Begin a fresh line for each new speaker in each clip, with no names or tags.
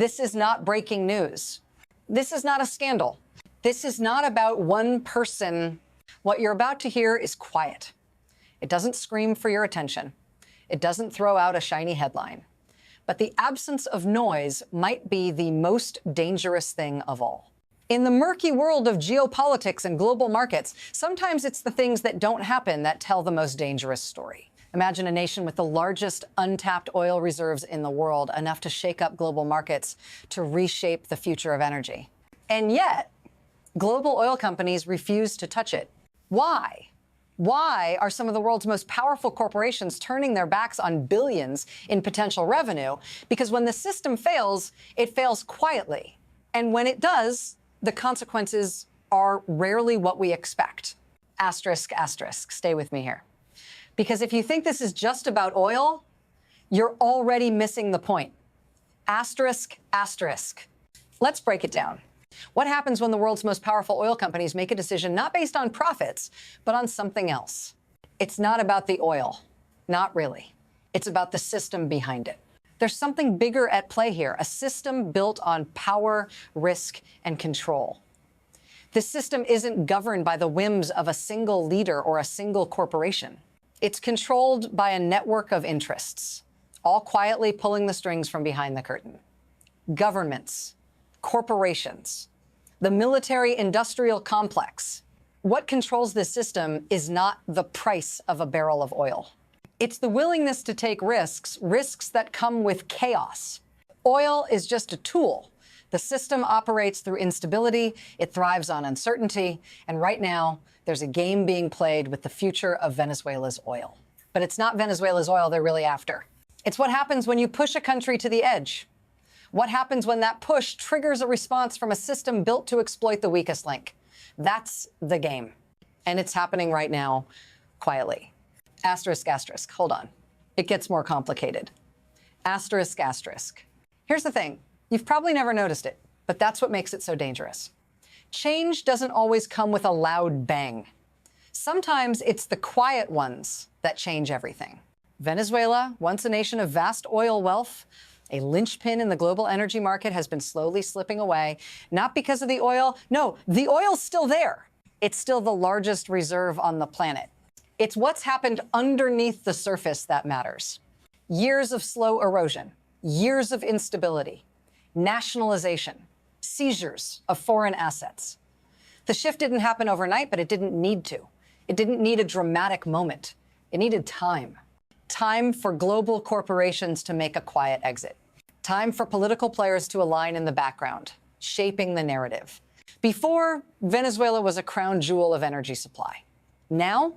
This is not breaking news. This is not a scandal. This is not about one person. What you're about to hear is quiet. It doesn't scream for your attention. It doesn't throw out a shiny headline. But the absence of noise might be the most dangerous thing of all. In the murky world of geopolitics and global markets, sometimes it's the things that don't happen that tell the most dangerous story. Imagine a nation with the largest untapped oil reserves in the world, enough to shake up global markets to reshape the future of energy. And yet, global oil companies refuse to touch it. Why? Why are some of the world's most powerful corporations turning their backs on billions in potential revenue? Because when the system fails, it fails quietly. And when it does, the consequences are rarely what we expect. Asterisk, asterisk. Stay with me here. Because if you think this is just about oil, you're already missing the point. Asterisk, asterisk. Let's break it down. What happens when the world's most powerful oil companies make a decision not based on profits, but on something else? It's not about the oil. Not really. It's about the system behind it. There's something bigger at play here, a system built on power, risk, and control. This system isn't governed by the whims of a single leader or a single corporation. It's controlled by a network of interests, all quietly pulling the strings from behind the curtain. Governments, corporations, the military-industrial complex. What controls this system is not the price of a barrel of oil. It's the willingness to take risks, risks that come with chaos. Oil is just a tool. The system operates through instability, it thrives on uncertainty, and right now, there's a game being played with the future of Venezuela's oil. But it's not Venezuela's oil they're really after. It's what happens when you push a country to the edge. What happens when that push triggers a response from a system built to exploit the weakest link? That's the game. And it's happening right now, quietly. Asterisk, asterisk. Hold on. It gets more complicated. Asterisk, asterisk. Here's the thing. You've probably never noticed it, but that's what makes it so dangerous. Change doesn't always come with a loud bang. Sometimes it's the quiet ones that change everything. Venezuela, once a nation of vast oil wealth, a linchpin in the global energy market, has been slowly slipping away, not because of the oil. No, the oil's still there. It's still the largest reserve on the planet. It's what's happened underneath the surface that matters. Years of slow erosion, years of instability, nationalization, seizures of foreign assets. The shift didn't happen overnight, but it didn't need to. It didn't need a dramatic moment. It needed time. Time for global corporations to make a quiet exit. Time for political players to align in the background, shaping the narrative. Before, Venezuela was a crown jewel of energy supply. Now,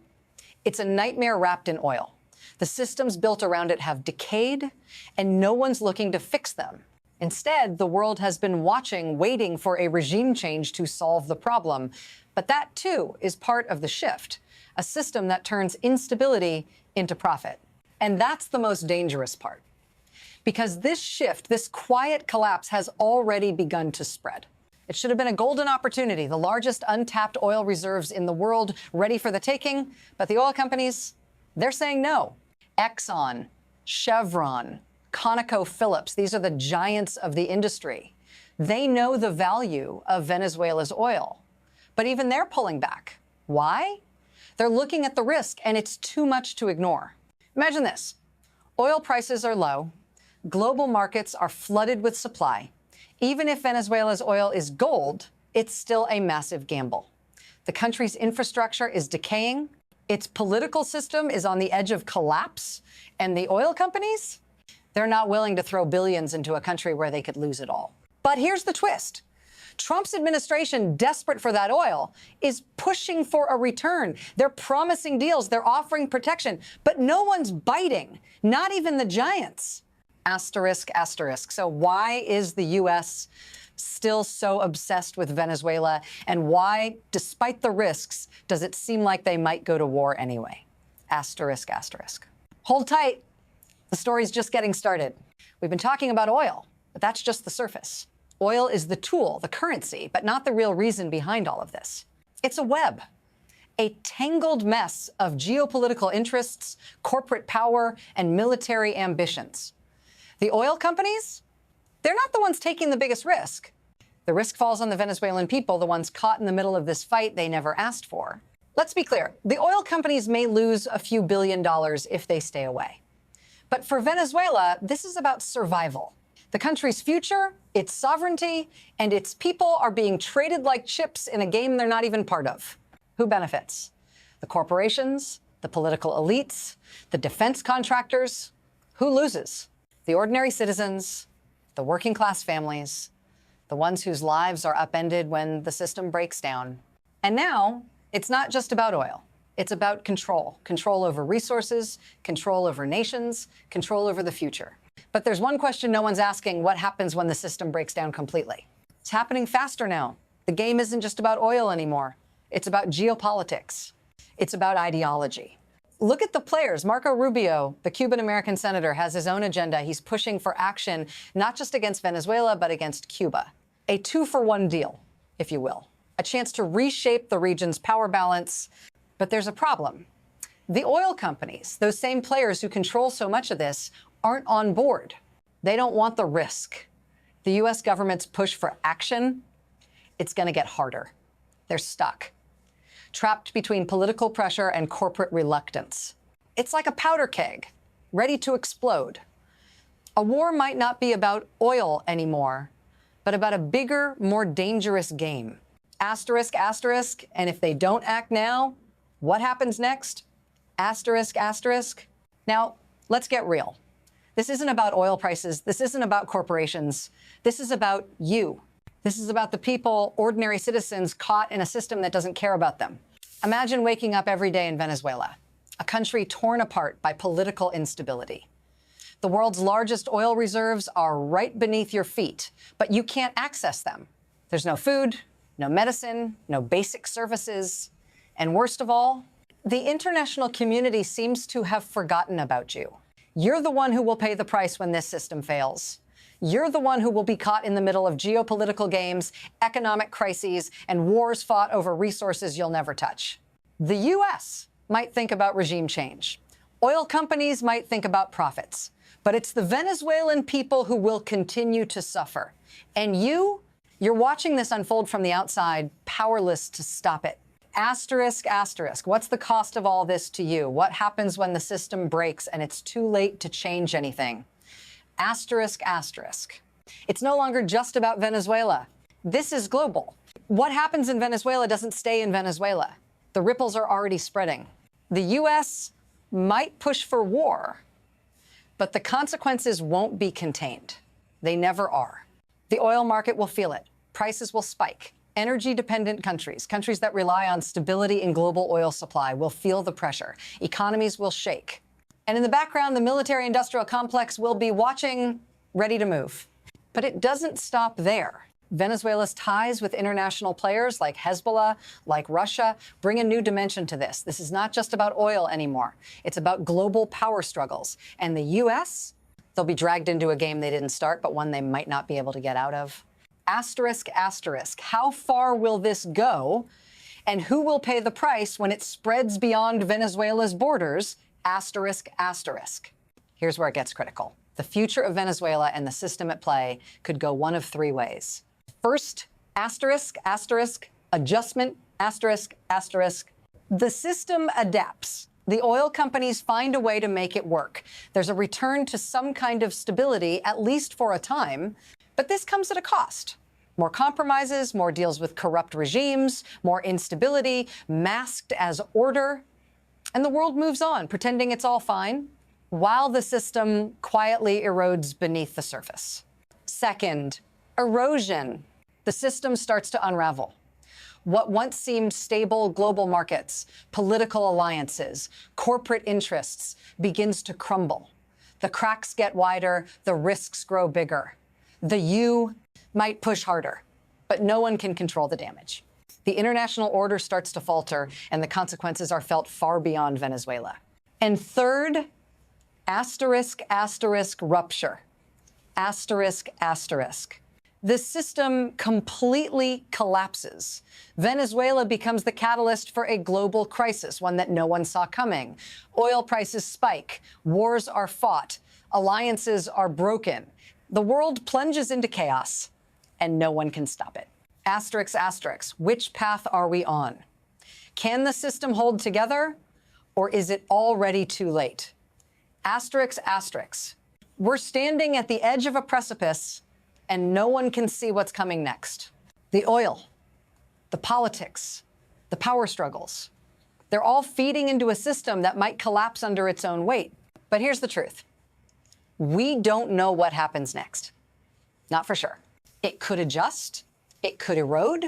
it's a nightmare wrapped in oil. The systems built around it have decayed, and no one's looking to fix them. Instead, the world has been watching, waiting for a regime change to solve the problem. But that, too, is part of the shift, a system that turns instability into profit. And that's the most dangerous part. Because this shift, this quiet collapse, has already begun to spread. It should have been a golden opportunity, the largest untapped oil reserves in the world, ready for the taking. But the oil companies, they're saying no. Exxon, Chevron, ConocoPhillips, these are the giants of the industry. They know the value of Venezuela's oil. But even they're pulling back. Why? They're looking at the risk, and it's too much to ignore. Imagine this. Oil prices are low. Global markets are flooded with supply. Even if Venezuela's oil is gold, it's still a massive gamble. The country's infrastructure is decaying. Its political system is on the edge of collapse. And the oil companies? They're not willing to throw billions into a country where they could lose it all. But here's the twist. Trump's administration, desperate for that oil, is pushing for a return. They're promising deals. They're offering protection. But no one's biting, not even the giants. Asterisk, asterisk. So why is the U.S. still so obsessed with Venezuela? And why, despite the risks, does it seem like they might go to war anyway? Asterisk, asterisk. Hold tight. The story's just getting started. We've been talking about oil, but that's just the surface. Oil is the tool, the currency, but not the real reason behind all of this. It's a web, a tangled mess of geopolitical interests, corporate power, and military ambitions. The oil companies, they're not the ones taking the biggest risk. The risk falls on the Venezuelan people, the ones caught in the middle of this fight they never asked for. Let's be clear. The oil companies may lose a few $billions if they stay away. But for Venezuela, this is about survival. The country's future, its sovereignty, and its people are being traded like chips in a game they're not even part of. Who benefits? The corporations, the political elites, the defense contractors. Who loses? The ordinary citizens, the working class families, the ones whose lives are upended when the system breaks down. And now, it's not just about oil. It's about control. Control over resources, control over nations, control over the future. But there's one question no one's asking: what happens when the system breaks down completely? It's happening faster now. The game isn't just about oil anymore. It's about geopolitics. It's about ideology. Look at the players. Marco Rubio, the Cuban-American senator, has his own agenda. He's pushing for action, not just against Venezuela, but against Cuba. A two-for-one deal, if you will. A chance to reshape the region's power balance. But there's a problem. The oil companies, those same players who control so much of this, aren't on board. They don't want the risk. The U.S. government's push for action, it's going to get harder. They're stuck, trapped between political pressure and corporate reluctance. It's like a powder keg, ready to explode. A war might not be about oil anymore, but about a bigger, more dangerous game. Asterisk, asterisk, and if they don't act now, what happens next? Asterisk, asterisk. Now, let's get real. This isn't about oil prices. This isn't about corporations. This is about you. This is about the people, ordinary citizens caught in a system that doesn't care about them. Imagine waking up every day in Venezuela, a country torn apart by political instability. The world's largest oil reserves are right beneath your feet, but you can't access them. There's no food, no medicine, no basic services. And worst of all, the international community seems to have forgotten about you. You're the one who will pay the price when this system fails. You're the one who will be caught in the middle of geopolitical games, economic crises, and wars fought over resources you'll never touch. The U.S. might think about regime change. Oil companies might think about profits. But it's the Venezuelan people who will continue to suffer. And you're watching this unfold from the outside, powerless to stop it. Asterisk, asterisk. What's the cost of all this to you? What happens when the system breaks and it's too late to change anything? Asterisk, asterisk. It's no longer just about Venezuela. This is global. What happens in Venezuela doesn't stay in Venezuela. The ripples are already spreading. The U.S. might push for war, but the consequences won't be contained. They never are. The oil market will feel it. Prices will spike. Energy-dependent countries, countries that rely on stability in global oil supply, will feel the pressure. Economies will shake. And in the background, the military-industrial complex will be watching, ready to move. But it doesn't stop there. Venezuela's ties with international players like Hezbollah, like Russia, bring a new dimension to this. This is not just about oil anymore. It's about global power struggles. And the U.S., they'll be dragged into a game they didn't start, but one they might not be able to get out of. Asterisk, asterisk. How far will this go? And who will pay the price when it spreads beyond Venezuela's borders? Asterisk, asterisk. Here's where it gets critical. The future of Venezuela and the system at play could go one of three ways. First, asterisk, asterisk, adjustment, asterisk, asterisk. The system adapts. The oil companies find a way to make it work. There's a return to some kind of stability, at least for a time. But this comes at a cost. More compromises, more deals with corrupt regimes, more instability, masked as order. And the world moves on, pretending it's all fine, while the system quietly erodes beneath the surface. Second, erosion. The system starts to unravel. What once seemed stable global markets, political alliances, corporate interests begins to crumble. The cracks get wider, the risks grow bigger. The U might push harder, but no one can control the damage. The international order starts to falter, and the consequences are felt far beyond Venezuela. And third, asterisk, asterisk, rupture. Asterisk, asterisk. The system completely collapses. Venezuela becomes the catalyst for a global crisis, one that no one saw coming. Oil prices spike. Wars are fought. Alliances are broken. The world plunges into chaos, and no one can stop it. Asterisk, asterisk, which path are we on? Can the system hold together, or is it already too late? Asterisk, asterisk. We're standing at the edge of a precipice, and no one can see what's coming next. The oil, the politics, the power struggles, they're all feeding into a system that might collapse under its own weight. But here's the truth. We don't know what happens next. Not for sure. It could adjust, it could erode,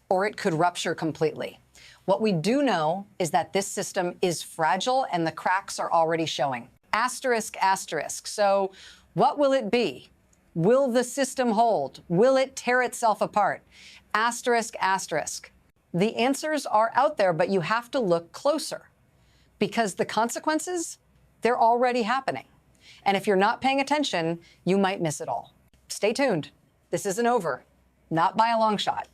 or it could rupture completely. What we do know is that this system is fragile and the cracks are already showing. Asterisk, asterisk. So what will it be? Will the system hold? Will it tear itself apart? Asterisk, asterisk. The answers are out there, but you have to look closer because the consequences, they're already happening. And if you're not paying attention, you might miss it all. Stay tuned. This isn't over, not by a long shot.